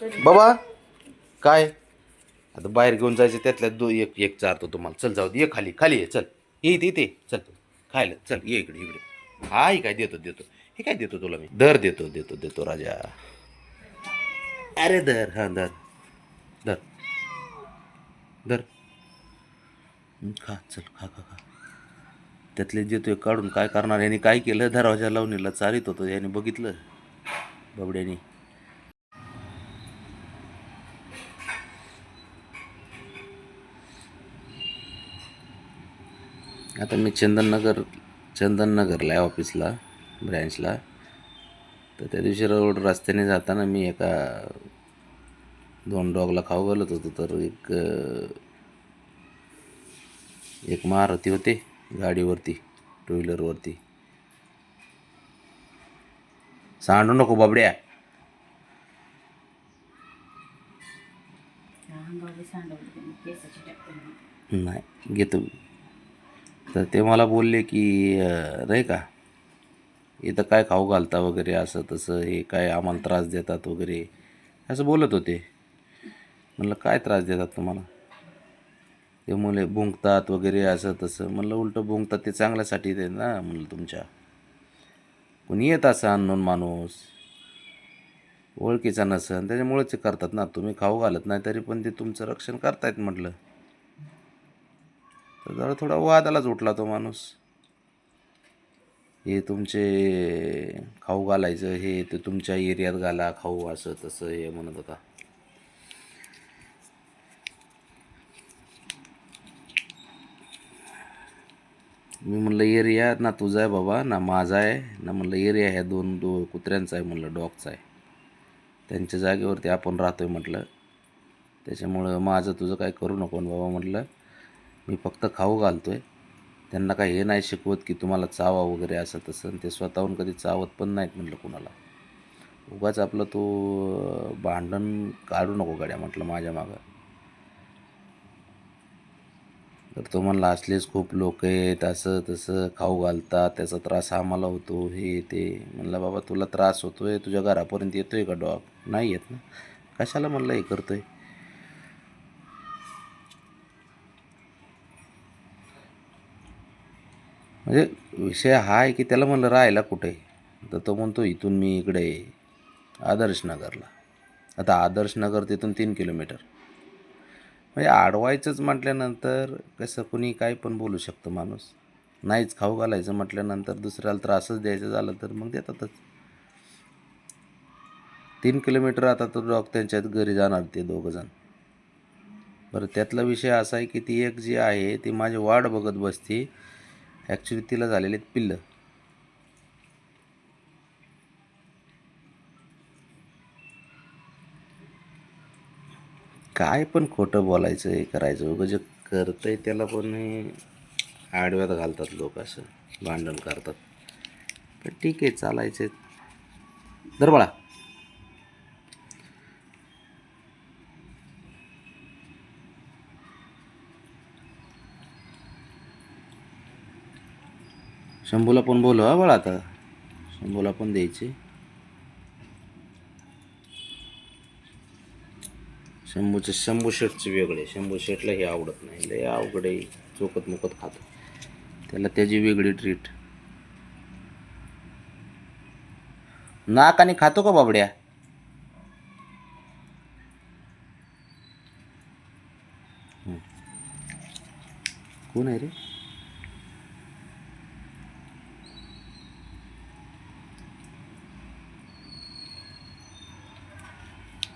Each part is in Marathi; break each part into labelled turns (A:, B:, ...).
A: बाबा काय आता बाहेर घेऊन जायचं त्यातल्या एक एक चारतो तुम्हाला. चल जाऊ दे, ये खाली खाली ये. चल ये इथे चल खायला चल, ये इकडे इकडे. हा हे काय देतो हे काय देतो तुला मी. धर देतो राजा. अरे धर, हा धर धर धर. खा चल, खा खा खा. त्यातले देतोय काढून. काय करणार याने, काय केलं, दरवाजा लावणीला चालित होतं याने, बघितलं बाबड्यानी. आता मी चंदननगरला आहे ऑफिसला, ब्रँचला. तर त्या दिवशी रस्त्याने जाताना मी एका 2 डॉगला खाऊ घालत होतो. तर एक महारथी होते गाडीवरती, 2 व्हीलरवरती. सांडू नको बाबड्या. नाही घेतो. तर ते मला बोलले की नाही का, इथं काय खाऊ घालता वगैरे, असं तसं, हे काय आम्हाला त्रास देतात वगैरे असं बोलत होते. म्हणलं काय त्रास देतात तुम्हाला. ते मुले भुंकतात वगैरे असं तसं. म्हणलं उलटं भुंकतात ते चांगल्यासाठी ते ना. म्हणलं तुमच्या कोणी येत असं अननोन माणूस, ओळखीचा नसन, त्याच्यामुळेच ते करतात ना. तुम्ही खाऊ घालत नाही तरी पण ते तुमचं रक्षण करतायत म्हटलं. तर जरा थोडा वादालाच उठला तो माणूस. हे तुमचे खाऊ घालायचं, हे ते तुमच्या एरियात घाला खाऊ, असं तसं हे म्हणत होता. मी म्हणलं एरिया ना तुझा आहे बाबा, ना माझा आहे ना. म्हणलं एरिया ह्या दोन कुत्र्यांचा आहे, म्हणलं डॉगचा आहे. त्यांच्या जागेवरती आपण राहतोय म्हटलं. त्याच्यामुळं माझं तुझं काय करू नको बाबा म्हटलं. मी फक्त खाऊ घालतोय. त्यांना काय हे नाही शिकवत की तुम्हाला चावा वगैरे असं तसं. ते स्वतःहून कधी चावत पण नाहीत म्हटलं कुणाला. उगाच आपलं तो भांडण काढू नको गाड्या म्हटलं माझ्या मागं. तर तो म्हणला असलेच खूप लोक आहेत, असं तसं खाऊ घालतात, त्याचा त्रास आम्हाला होतो, हे ते. म्हणलं बाबा तुला त्रास होतोय, तुझ्या घरापर्यंत येतोय का डॉग? नाही येत ना. कशाला म्हणलं हे करतोय. म्हणजे विषय हा आहे की त्याला म्हणलं राहायला कुठे. तर तो म्हणतो इथून मी इकडे आदर्श नगरला. आता आदर्श नगर तिथून 3 किलोमीटर. म्हणजे अडवायचंच म्हटल्यानंतर कसं कुणी काही पण बोलू शकतं माणूस. नाहीच खाऊ घालायचं म्हटल्यानंतर दुसऱ्याला त्रासच द्यायचं झालं तर मग देतातच. 3 किलोमीटर. आता तो डॉग त्यांच्यात घरी जाणार ते दोघंजण. बरं त्यातला विषय असा आहे की ती एक जी आहे ती माझी वाट बघत बसती. ॲक्च्युली तिला झालेले पिल्लं. काय पण खोटं बोलायचं, हे करायचं. उगाच जे करतंय त्याला पण आडव्यात घालतात लोक, असं भांडण करतात. पण ठीक आहे, चालायचे. दर बाळा. शंभूला पण बोलव हा बाळा आता. शंभूला पण द्यायचे. शंभू शेटचे वेगळे. शंभू शेटला हे आवडत नाही, लय अवघड आहे. चोकत मुकत खातो. त्याला त्याची वेगळी ट्रीट. नाकाने खातो का बाबड्या? कोण आहे रे?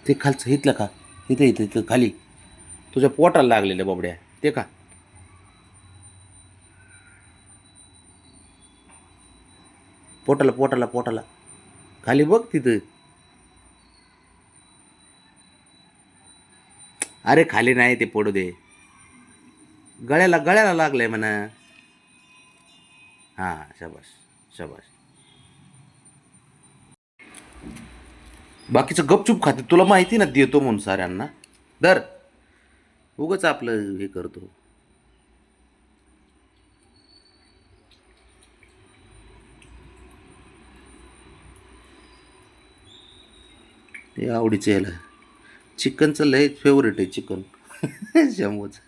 A: ते खालचं इथलं का? इथं इथं इथं खाली तुझ्या पोटाला लागलेलं बाबड्या, ते का? पोटाला पोटाला पोटाला खाली बघ तिथं. अरे खाली नाही, ते पडू दे. गळ्याला गळ्याला लागलंय म्हणा. हां शाबास शाबास. बाकीचं गपचूप खाते, तुला माहिती ना देतो म्हणून साऱ्यांना. दर उगच आपलं हे करतो. ते आवडीचं याला चिकनचं लय फेवरेट आहे चिकन. शंभूचं.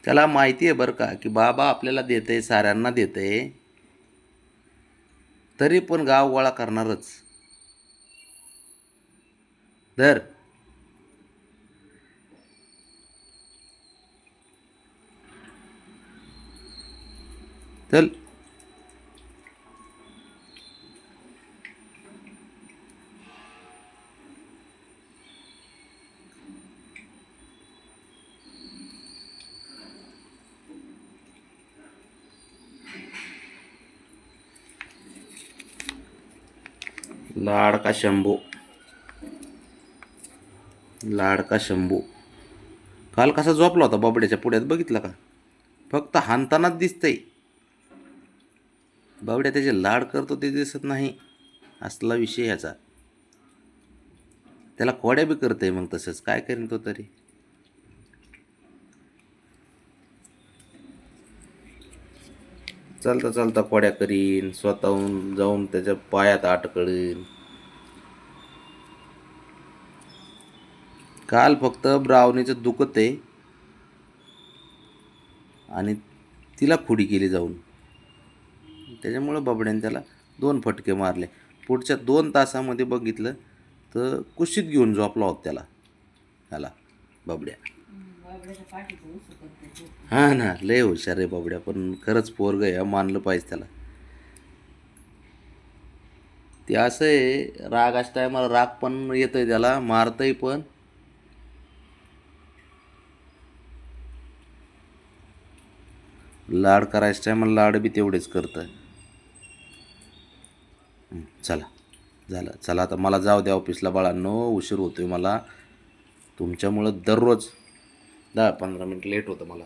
A: त्याला माहिती आहे बरं का की बाबा आपल्याला देतंय, साऱ्यांना देतंय, तरी पण गाव गोळा करणारच. धर. चल. लाडका शंभू. लाडका शंभू. काल कसा झोपला होता बाबड्याच्या पुढ्यात बघितला का? फक्त हाणतानाच दिसतंय. बाबड्या त्याचे लाड करतो ते दिसत नाही. असला विषय ह्याचा. त्याला खोड्या बी करतंय मग तसंच काय करीन तो तरी. चालता चालता खोड्या करीन, स्वतःहून जाऊन त्याच्या पायात अडकळीन. काल फक्त ब्रावणीचं दुखत आहे आणि तिला खुडी केली जाऊन. त्याच्यामुळं बाबड्याने त्याला 2 फटके मारले. पुढच्या 2 तासामध्ये बघितलं तर कुशीत घेऊन झोपला होता ह्याला बाबड्या. हां ना, लय हुशार आहे बाबड्या, पण खरंच पोरगं आहे, मानलं पाहिजे त्याला. ते असं आहे, रागाच्या टायमाला राग पण येतोय त्याला, मारतंय पण. लाड करायच्या टायमाला लाड बी तेवढेच करतं. चला झालं, चला आता मला जाऊ द्या ऑफिसला बाळांनो, उशीर होतोय मला. तुमच्यामुळं दररोज 10-15 मिनिट लेट होतं मला.